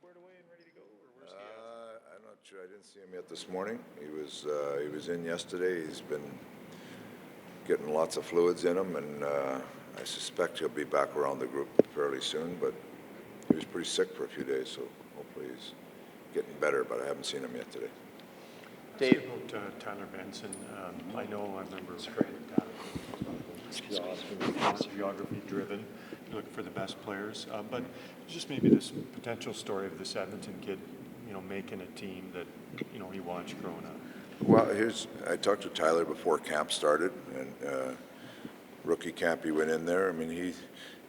squared away and ready to go, or where's he at? I'm not sure. I didn't see him yet this morning. He was in yesterday. He's been getting lots of fluids in him, and I suspect he'll be back around the group fairly soon. But he was pretty sick for a few days, so hopefully he's getting better. But I haven't seen him yet today. Dave, about Tyler Benson. I know. I remember geography driven. You're looking for the best players, but just maybe this potential story of this Edmonton kid, making a team that he watched growing up. Well, I talked to Tyler before camp started, and rookie camp he went in there. I mean,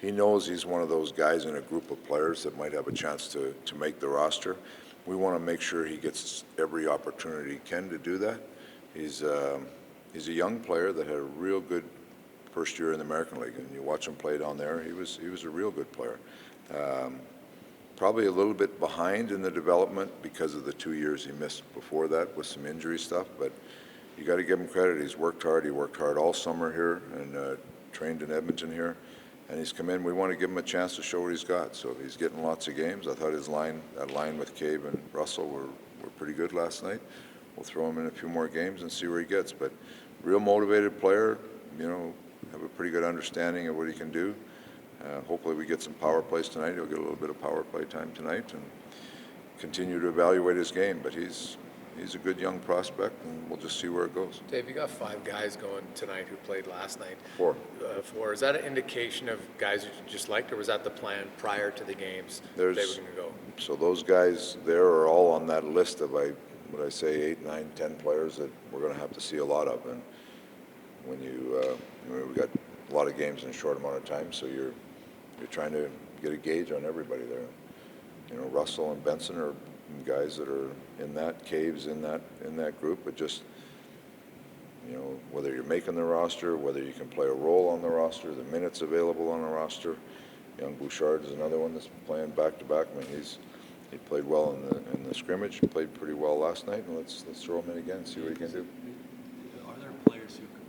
he knows he's one of those guys in a group of players that might have a chance to make the roster. We want to make sure he gets every opportunity he can to do that. He's a young player that had a real good first year in the American League, and you watch him play down there. He was a real good player. Probably a little bit behind in the development because of the 2 years he missed before that with some injury stuff, but you got to give him credit. He's worked hard. He worked hard all summer here and trained in Edmonton here, and he's come in. We want to give him a chance to show what he's got. So he's getting lots of games. I thought that line with Cave and Russell were pretty good last night. We'll throw him in a few more games and see where he gets. But real motivated player, have a pretty good understanding of what he can do. Hopefully we get some power plays tonight. He'll get a little bit of power play time tonight and continue to evaluate his game. But he's a good young prospect, and we'll just see where it goes. Dave, you got 5 guys going tonight who played last night. 4. 4. Is that an indication of guys you just liked, or was that the plan prior to the games they were going to go? So those guys there are all on that list of, 8, 9, 10 players that we're going to have to see a lot of. And when we got a lot of games in a short amount of time, so you're trying to get a gauge on everybody there. Russell and Benson are guys that are in that, Caves in that group, but just whether you're making the roster, whether you can play a role on the roster, the minutes available on the roster. Young Bouchard is another one that's playing back to back. I mean, he played well in the scrimmage, played pretty well last night, and let's throw him in again and see what he can do. Are there players who can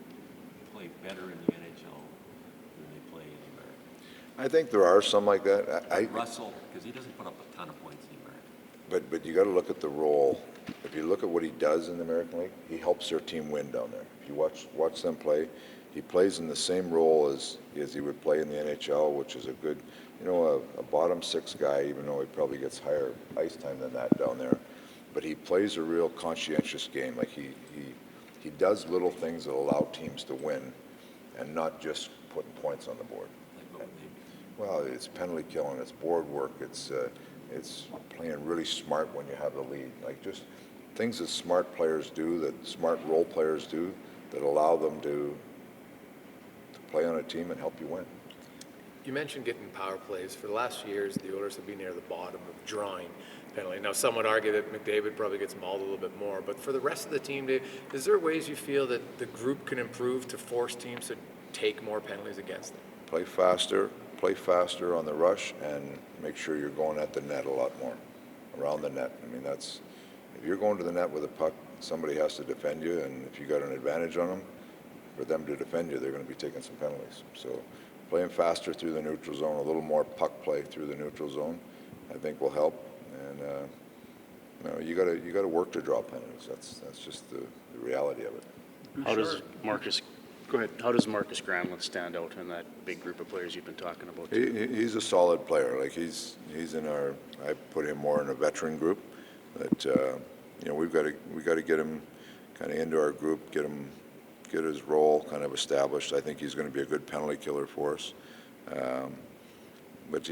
play better in the NHL than they play anywhere? I think there are some like that. Russell, because he doesn't put up a ton of points anywhere. But you got to look at the role. If you look at what he does in the American League, he helps their team win down there. If you watch them play, he plays in the same role as he would play in the NHL, which is a good, a bottom 6 guy, even though he probably gets higher ice time than that down there. But he plays a real conscientious game. Like he does little things that allow teams to win, and not just putting points on the board. Well, it's penalty killing, it's board work, it's playing really smart when you have the lead. Like just things that smart players do, that smart role players do, that allow them to play on a team and help you win. You mentioned getting power plays. For the last few years, the Oilers have been near the bottom of drawing penalty. Now, some would argue that McDavid probably gets mauled a little bit more, but for the rest of the team, Dave, is there ways you feel that the group can improve to force teams to take more penalties against them? Play faster on the rush, and make sure you're going at the net a lot more, around the net. I mean, if you're going to the net with a puck, somebody has to defend you, and if you got an advantage on them, for them to defend you, they're going to be taking some penalties. So playing faster through the neutral zone, a little more puck play through the neutral zone, I think will help. And you got to work to draw penalties. That's just the reality of it. How does Marcus Gramlin stand out in that big group of players you've been talking about? He's a solid player. Like he's in our. I put him more in a veteran group, but we've got to get him kind of into our group, get his role kind of established. I think he's going to be a good penalty killer for us. But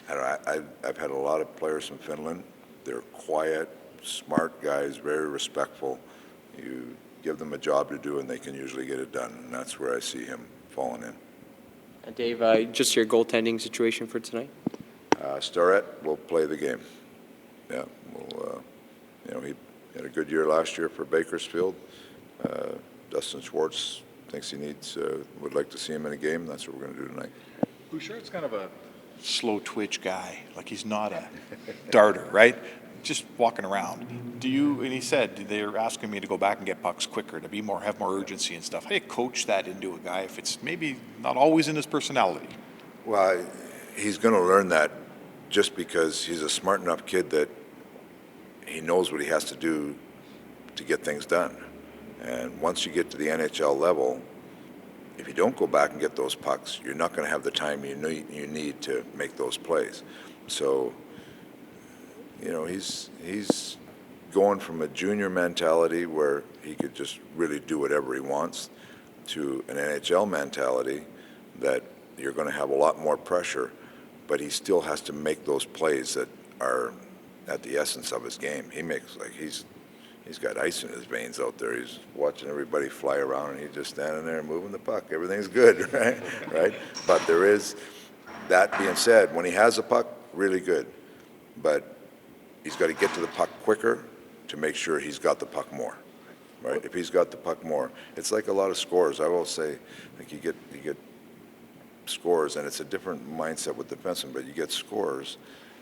I've had a lot of players from Finland. They're quiet, smart guys, very respectful. You give them a job to do, and they can usually get it done. And that's where I see him falling in. And Dave, just your goaltending situation for tonight? Starrett will play the game. Yeah, he had a good year last year for Bakersfield. Dustin Schwartz thinks he would like to see him in a game. That's what we're going to do tonight. Bouchard's kind of a slow twitch guy. Like he's not a darter, right? Just walking around. And he said, they're asking me to go back and get pucks quicker, to have more urgency and stuff. How do you coach that into a guy if it's maybe not always in his personality? Well, he's going to learn that just because he's a smart enough kid that he knows what he has to do to get things done. And once you get to the NHL level, if you don't go back and get those pucks, you're not going to have the time you need to make those plays. So, you know, he's going from a junior mentality where he could just really do whatever he wants to an NHL mentality that you're going to have a lot more pressure, but he still has to make those plays that are at the essence of his game. He makes, like, he's got ice in his veins out there. He's watching everybody fly around, and he's just standing there moving the puck. Everything's good, right? Right? But there is, that being said, when he has a puck, really good. But he's got to get to the puck quicker to make sure he's got the puck more, right? If he's got the puck more, it's like a lot of scores. I will say, like you get scores, and it's a different mindset with defensemen, but you get scores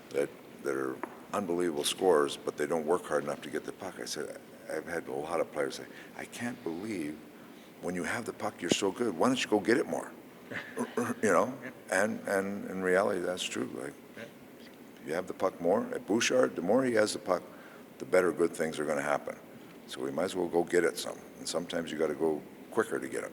that are unbelievable scores, but they don't work hard enough to get the puck. I said, I've had a lot of players say, I can't believe when you have the puck, you're so good. Why don't you go get it more? You know, and in reality, that's true. Like, you have the puck more. At Bouchard, the more he has the puck, the better good things are going to happen. So we might as well go get it some. And sometimes you got to go quicker to get it.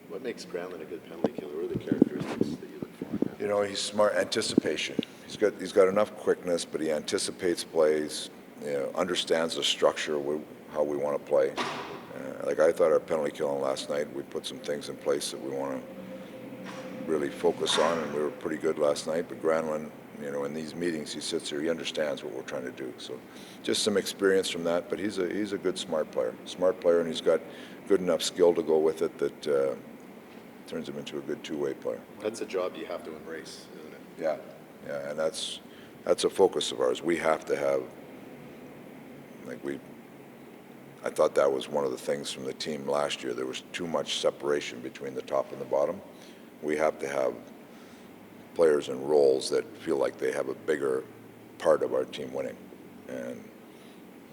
What makes Granlund a good penalty killer? What are the characteristics that you look for? You know, he's smart. Anticipation. He's got enough quickness, but he anticipates plays. You know, understands the structure, how we want to play. Like I thought our penalty killing last night, we put some things in place that we want to really focus on, and we were pretty good last night. But Granlund, you know, in these meetings, he sits there, he understands what we're trying to do. So just some experience from that, but he's a good smart player, and he's got good enough skill to go with it that turns him into a good two-way player. That's a job you have to embrace, isn't it? Yeah, and that's a focus of ours. We have to have, I thought that was one of the things from the team last year. There was too much separation between the top and the bottom. We have to have players in roles that feel like they have a bigger part of our team winning. And,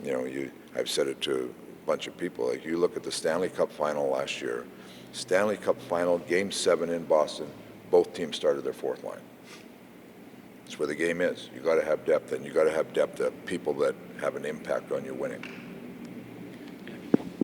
you know, I've said it to a bunch of people, like you look at the Stanley Cup final last year, Stanley Cup final, Game 7 in Boston, both teams started their fourth line. That's where the game is. You got to have depth, and you got to have depth of people that have an impact on your winning.